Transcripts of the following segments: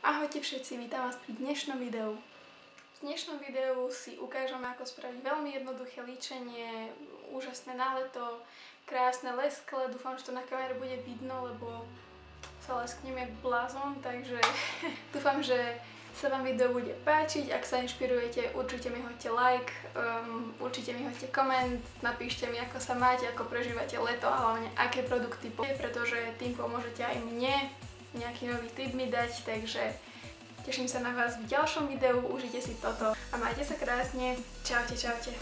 Ahojte všetci, vítam vás pri dnešnom videu. V dnešnom videu si ukážem, ako spraviť veľmi jednoduché líčenie, úžasné na leto, krásne leskle. Dúfam, že to na kamere bude vidno, lebo sa lesknem jak blázon, takže dúfam, že sa vám video bude páčiť. Ak sa inšpirujete, určite mi hoďte like, určite mi hoďte koment, napíšte mi, ako sa máte, ako prežívate leto a hlavne aké produkty pretože tým pomôžete aj mne nejaký nový tip mi dať, takže teším sa na vás v ďalšom videu, užite si toto a majte sa krásne. Čaute, čaute.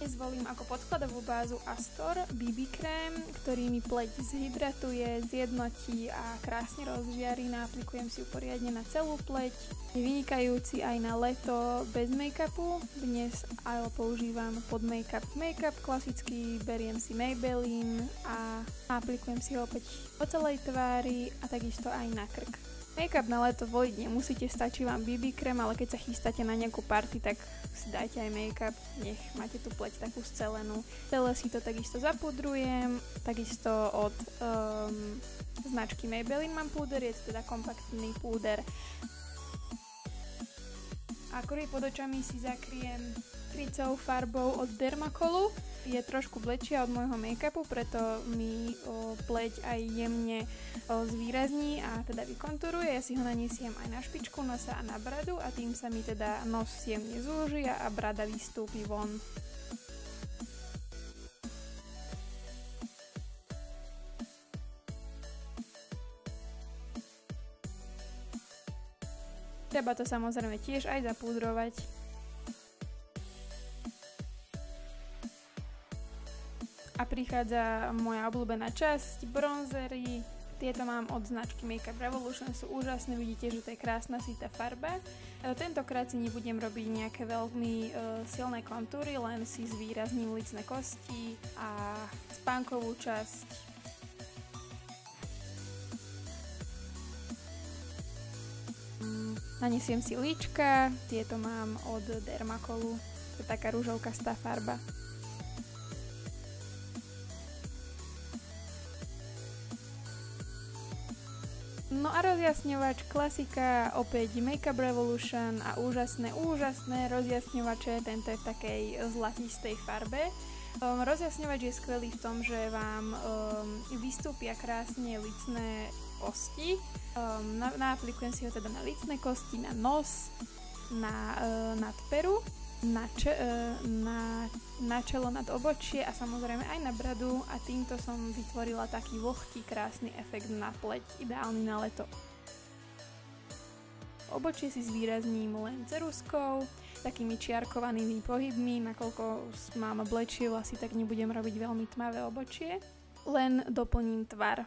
Zvolím ako podkladovú bázu Astor BB krém, ktorý mi pleť zhydratuje, zjednotí a krásne rozžiarí. Naaplikujem si ju poriadne na celú pleť. Je vynikajúci aj na leto bez make-upu. Dnes ale používam pod make-up klasický, beriem si Maybelline a aplikujem si ho opäť po celej tvári a takisto aj na krk. Make-up na leto voliť nemusíte, stačí vám BB krém, ale keď sa chystáte na nejakú party, tak si dajte aj make-up, nech máte tú pleť takú scelenú. Celé si to takisto zapudrujem, takisto od značky Maybelline mám púder, je to teda kompaktný púder. A kruhy pod očami si zakriem krycou farbou od Dermacolu. Je trošku blečia od môjho make-upu, preto mi pleť aj jemne zvýrazní a teda vykonturuje. Ja si ho naniesiem aj na špičku nosa a na bradu a tým sa mi teda nos jemne zúži a brada vystúpi von. Treba to samozrejme tiež aj zapúdrovať. A prichádza moja obľúbená časť, bronzery. Tieto mám od značky Makeup Revolution, sú úžasné, vidíte, že to je krásna sitá farba. Tentokrát si nebudem robiť nejaké veľmi silné kontúry, len si zvýrazním lícne kosti a spánkovú časť. Naniesiem si líčka, tieto mám od Dermacolu, to je taká ružovkastá farba. No a rozjasňovač, klasika, opäť Makeup Revolution a úžasné rozjasňovače, tento je v takej zlatistej farbe. Rozjasňovač je skvelý v tom, že vám vystúpia krásne lícne kosti. Naaplikujem si ho teda na lícne kosti, na nos, na nadperu, na čelo, nad obočie a samozrejme aj na bradu a týmto som vytvorila taký vlhký krásny efekt na pleť, ideálny na leto. Obočie si zvýrazním len ceruzkou, takými čiarkovanými pohybmi, nakoľko mám blečie vlasy, tak nebudem robiť veľmi tmavé obočie, len doplním tvar.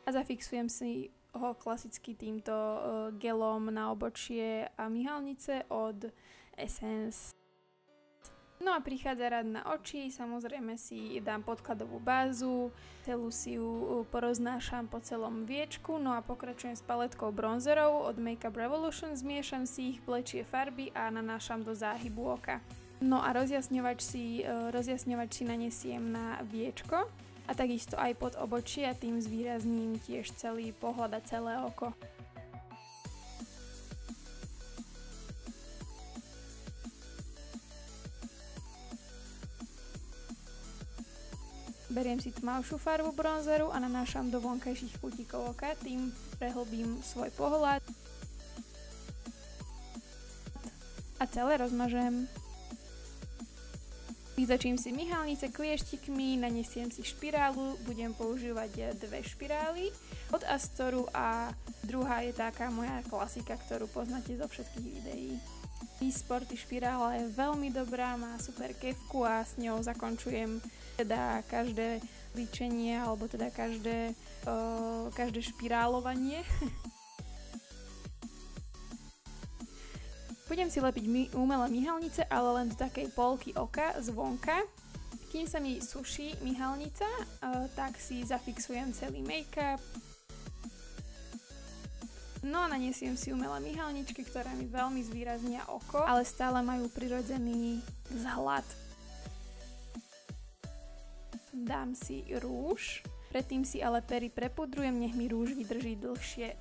A zafixujem si ho klasicky týmto gelom na obočie a myhalnice od Essence. No a prichádza rad na oči, samozrejme si dám podkladovú bázu, celú si ju poroznášam po celom viečku, no a pokračujem s paletkou bronzerov od Makeup Revolution, zmiešam si ich blečie farby a nanášam do záhybu oka. No a rozjasňovač si naniesiem na viečko a takisto aj pod obočie a tým zvýrazním tiež celý pohľad a celé oko. Beriem si tmavšiu farbu bronzeru a nanášam do vonkajších kútikov oka, tým prehlbím svoj pohľad a celé rozmažem. Vytočím si myhalnice klieštikmi, naniesiem si špirálu, budem používať dve špirály od Astoru a druhá je taká moja klasika, ktorú poznáte zo všetkých videí. Sporty špirála je veľmi dobrá, má super kefku a s ňou zakončujem teda každé líčenie alebo teda každé špirálovanie. Budem si lepiť umelé myhalnice, ale len do takej polky oka zvonka. Kým sa mi suší myhalnica, tak si zafixujem celý make-up. No a naniesiem si umelé myhalničky, ktoré mi veľmi zvýraznia oko, ale stále majú prirodzený vzhľad. Dám si rúž. Predtým si ale pery prepudrujem, nech mi rúž vydrží dlhšie.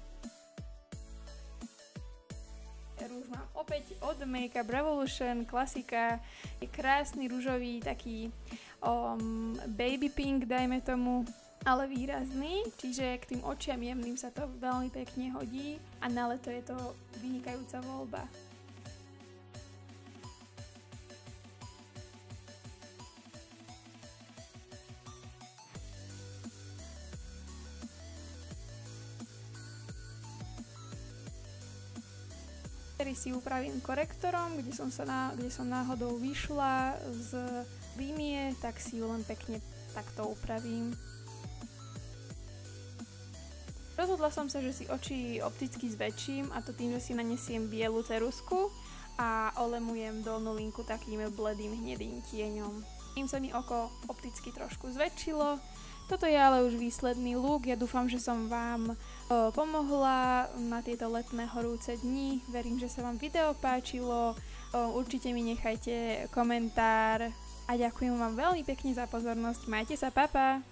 Rúž mám opäť od Makeup Revolution, klasika, je krásny rúžový, taký baby pink, dajme tomu, ale výrazný, čiže k tým očiam jemným sa to veľmi pekne hodí a na leto je to vynikajúca voľba. Ktorý si upravím korektorom, kde som náhodou vyšla z línie, tak si ju len pekne takto upravím. Rozhodla som sa, že si oči opticky zväčším, a to tým, že si nanesiem bielu ceruzku a olemujem dolnú linku takým bledým hnedým tieňom. Tým sa mi oko opticky trošku zväčšilo. Toto je ale už výsledný look, ja dúfam, že som vám pomohla na tieto letné horúce dni. Verím, že sa vám video páčilo, určite mi nechajte komentár a ďakujem vám veľmi pekne za pozornosť. Majte sa, pa pa!